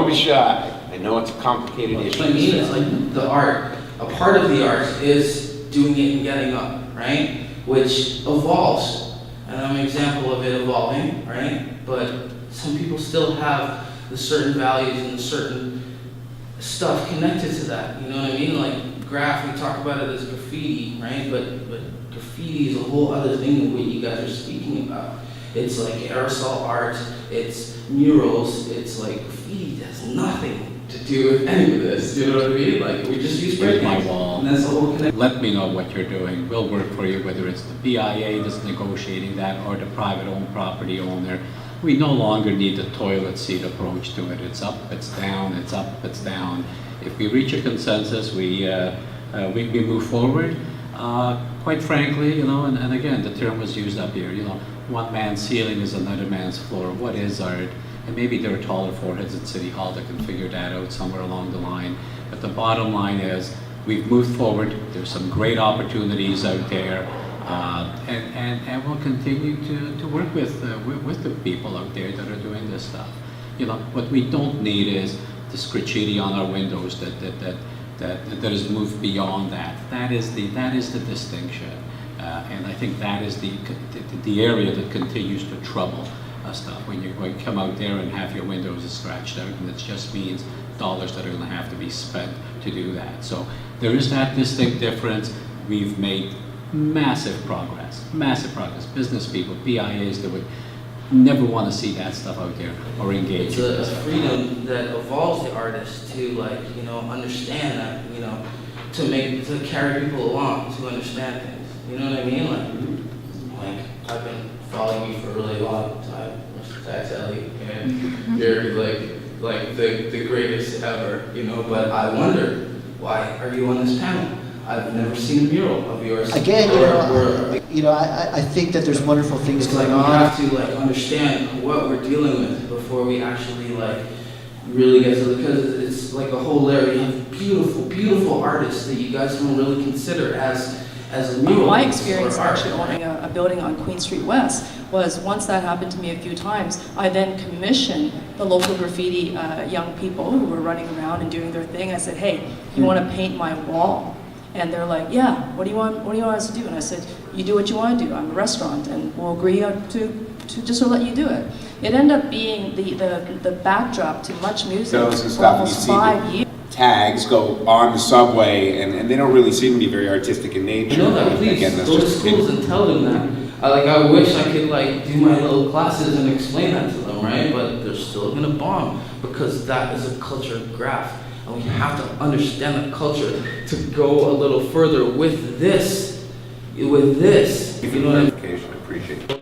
be shy. I know it's a complicated issue. What I mean is like the art, a part of the art is doing it and getting up, right? Which evolves. And I'm an example of it evolving, right? But some people still have the certain values and certain stuff connected to that. You know what I mean? Like we talk about it as graffiti, right? But graffiti is a whole other thing than what you guys are speaking about. It's like aerosol art, it's murals, it's like graffiti has nothing to do with any of this. You know what I mean? Like we just use spray my paint, wall. and that's the whole connection. Let me know what you're doing. We'll work for you, whether it's the BIA that's negotiating that or the private-owned property owner. We no longer need the toilet seat approach to it. It's up, it's down, it's up, it's down. If we reach a consensus, we move forward. Quite frankly, you know, and again, the term was used up here, you know, one man's ceiling is another man's floor. What is art? And maybe there are taller foreheads at City Hall that can figure that out somewhere along the line. But the bottom line is, we've moved forward. There's some great opportunities out there, and we'll continue to work with the people out there that are doing this stuff. You know, what we don't need is this graffiti on our windows that has moved beyond that. That is the distinction, and I think that is the area that continues to trouble stuff. When you come out there and half your windows is scratched out, and it just means dollars that are going to have to be spent to do that. So there is that distinct difference. We've made massive progress. Business people, BIAs that would never want to see that stuff out there or engage. It's a freedom that evolves the artist to, like, you know, understand that, you know, to carry people along, to understand things. You know what I mean? Like I've been following you for a really long time, Mr. Taxelli, and you're like the greatest ever, you know. But I wonder, why are you on this panel? I've never seen a mural of yours. Again, I think that there's wonderful things going on. We have to like understand what we're dealing with before we actually like really get to, because it's like a whole layer. You have beautiful artists that you guys don't really consider as a mural. My experience actually owning a building on Queen Street West was, once that happened to me a few times, I then commissioned the local graffiti young people who were running around and doing their thing. I said, hey, you want to paint my wall? And they're like, yeah, what do you want us to do? And I said, you do what you want to do. I'm a restaurant, and we'll agree to just to let you do it. It ended up being the backdrop to much music for almost 5 years. Tags go on the subway, and they don't really seem to be very artistic in nature. You know that, please go to schools and tell them that. I wish I could like do my little classes and explain that to them, right? But they're still gonna bomb, because that is a culture of graph. And we have to understand the culture to go a little further with this. If you know what I mean. Appreciate it.